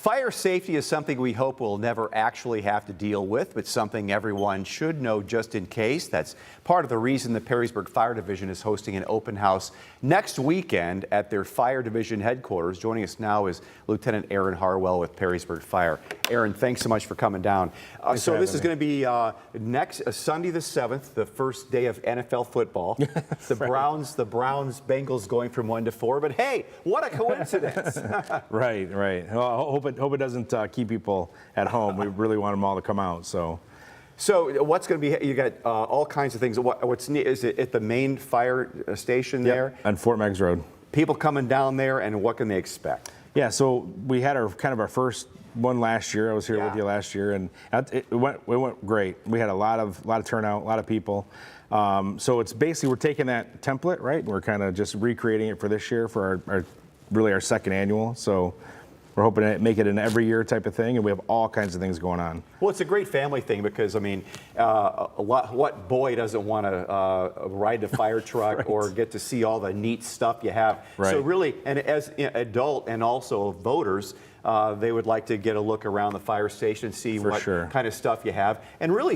Fire safety is something we hope we'll never actually have to deal with, but something everyone should know just in case. That's part of the reason the Perrysburg Fire Division is hosting an open house next weekend at their Fire Division Headquarters. Joining us now is Lieutenant Aaron Harwell with Perrysburg Fire. Aaron, thanks so much for coming down. So this is going to be next Sunday the 7th, the first day of NFL football. The Browns, Bengals going from 1 to 4. But hey, what a coincidence! Right. Well, I hope it doesn't keep people at home. We really want them all to come out. So what's going to be? You got all kinds of things. What's neat is it at the main fire station there on Fort Meigs Road. People coming down there, and what can they expect? Yeah. So we had our first one last year. I was here with you last year, and it went great. We had a lot of turnout, a lot of people. So it's basically we're taking that template, right? And we're kind of just recreating it for this year for our second annual. So we're hoping to make it an every year type of thing, and we have all kinds of things going on. Well, it's a great family thing because, I mean, what boy doesn't want to ride the fire truck Right. or get to see all the neat stuff you have? Right. So really, and as adult and also voters, they would like to get a look around the fire station and see what kind of stuff you have. And really,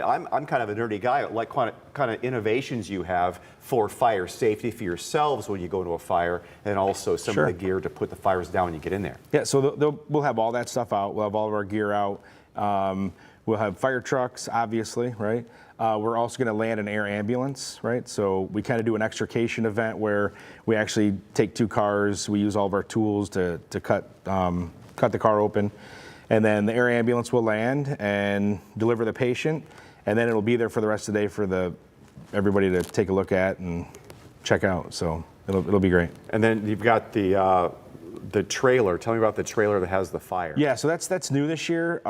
I'm kind of a nerdy guy. I like kind of innovations you have for fire safety for yourselves when you go to a fire, and also some of the gear to put the fires down when you get in there. Yeah, so we'll have all that stuff out. We'll have all of our gear out. We'll have fire trucks, obviously, right? We're also going to land an air ambulance, right? So we kind of do an extrication event where we actually take 2 cars. We use all of our tools to cut the car open. And then the air ambulance will land and deliver the patient. And then it'll be there for the rest of the day for everybody to take a look at and check out. So it'll be great. And then you've got the trailer. Tell me about the trailer that has the fire. Yeah, so that's new this year.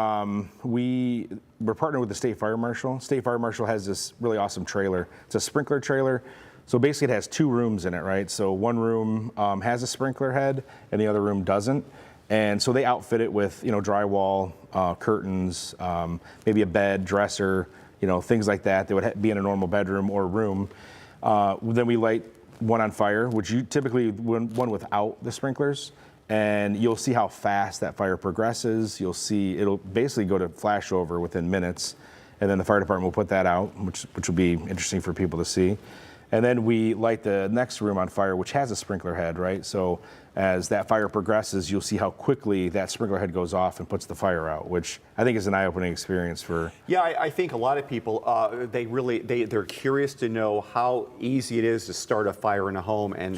We're partnered with the State Fire Marshal. State Fire Marshal has this really awesome trailer. It's a sprinkler trailer. So basically it has 2 rooms in it, right? So one room has a sprinkler head and the other room doesn't. And so they outfit it with, drywall, curtains, maybe a bed, dresser, things like that would be in a normal bedroom or room. Then we light one on fire, which you typically one without the sprinklers, and you'll see how fast that fire progresses. You'll see it'll basically go to flashover within minutes, and then the fire department will put that out, which will be interesting for people to see. And then we light the next room on fire, which has a sprinkler head, right? So as that fire progresses, you'll see how quickly that sprinkler head goes off and puts the fire out, which I think is an eye-opening experience for. Yeah, I think a lot of people, they're curious to know how easy it is to start a fire in a home and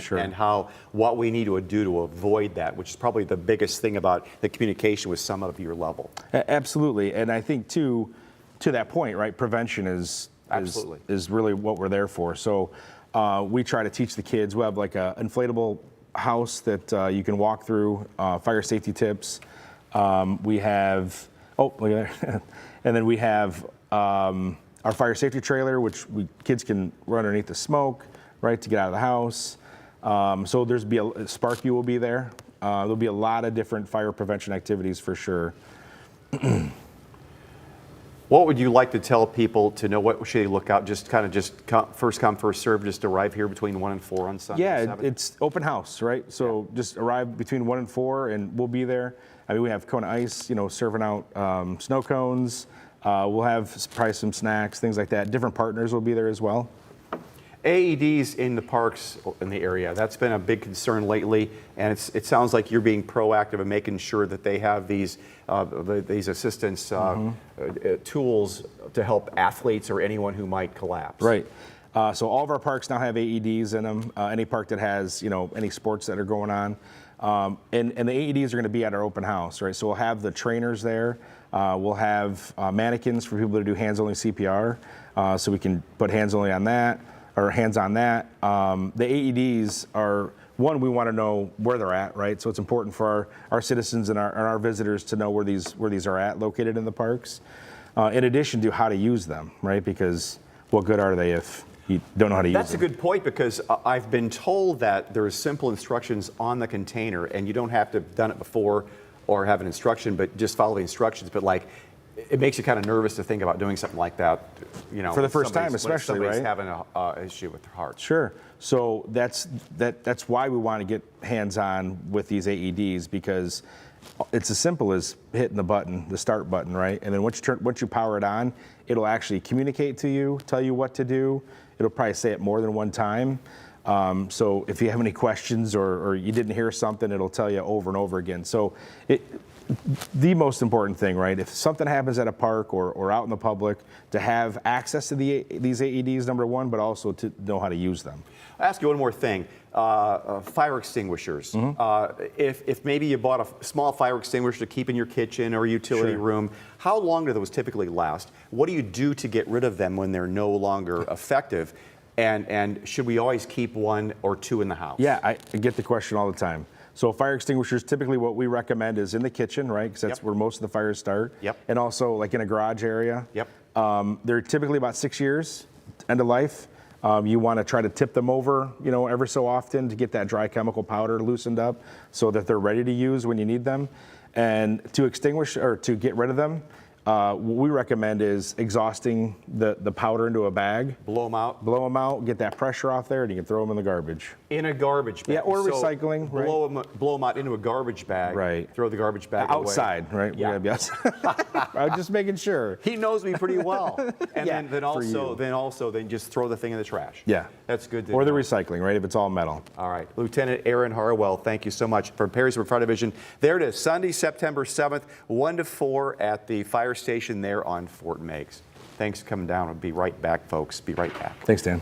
what we need to do to avoid that, which is probably the biggest thing about the communication with someone of your level. Absolutely, and I think to that point, right, prevention is really what we're there for. So we try to teach the kids. We have like an inflatable house that you can walk through, fire safety tips. We have, look at there. And then we have our fire safety trailer, which kids can run underneath the smoke, right, to get out of the house. So there's a Spark You will be there. There'll be a lot of different fire prevention activities for sure. What would you like to tell people to know? What should they look out? Just first come, first serve. Just arrive here between 1 and 4 on Sunday. Yeah, it's open house, right? So just arrive between 1 and 4, and we'll be there. I mean, we have Kona Ice, serving out snow cones. We'll have probably some snacks, things like that. Different partners will be there as well. AEDs in the parks in the area, that's been a big concern lately, and it sounds like you're being proactive in making sure that they have these assistance tools to help athletes or anyone who might collapse. Right. So all of our parks now have AEDs in them. Any park that has any sports that are going on, and the AEDs are going to be at our open house, right? So we'll have the trainers there. We'll have mannequins for people to do hands-only CPR, so we can put hands-only on that. Or hands on that. The AEDs are, one, we want to know where they're at, right? So it's important for our citizens and our visitors to know where these are at, located in the parks. In addition to how to use them, right? Because what good are they if you don't know how to use them? That's a good point, because I've been told that there is simple instructions on the container, and you don't have to have done it before or have an instruction, but just follow the instructions. But like, it makes you kind of nervous to think about doing something like that, for the first time, especially, when somebody's right? having an issue with their heart. Sure. So that's why we want to get hands-on with these AEDs, because it's as simple as hitting the button, the start button, right? And then once you power it on, it'll actually communicate to you, tell you what to do. It'll probably say it more than one time. So if you have any questions or you didn't hear something, it'll tell you over and over again. So the most important thing, right? If something happens at a park or out in the public, to have access to these AEDs, number one, but also to know how to use them. I'll ask you one more thing. Fire extinguishers. If maybe you bought a small fire extinguisher to keep in your kitchen or utility room, how long do those typically last? What do you do to get rid of them when they're no longer effective? And should we always keep one or two in the house? Yeah, I get the question all the time. So fire extinguishers, typically what we recommend is in the kitchen, right? Because that's where most of the fires start. And also like in a garage area. They're typically about 6 years, end of life. You want to try to tip them over, every so often to get that dry chemical powder loosened up so that they're ready to use when you need them. And to extinguish or to get rid of them, what we recommend is exhausting the powder into a bag. Blow them out? Blow them out, get that pressure off there, and you can throw them in the garbage. In a garbage bag? Yeah, or recycling. Blow them out into a garbage bag. Right. Throw the garbage bag outside, away. right? Yeah. We gotta be outside. I'm just making sure. He knows me pretty well. And Yeah, then also just throw the thing in the trash. Yeah. That's good to Or the know. recycling, right? If it's all metal. All right. Lieutenant Aaron Harwell, thank you so much from Perrysburg Fire Division. There it is, Sunday, September 7th, 1 to 4 at the fire station there on Fort Meigs. Thanks for coming down. I'll be right back, folks. Be right back. Thanks, Dan.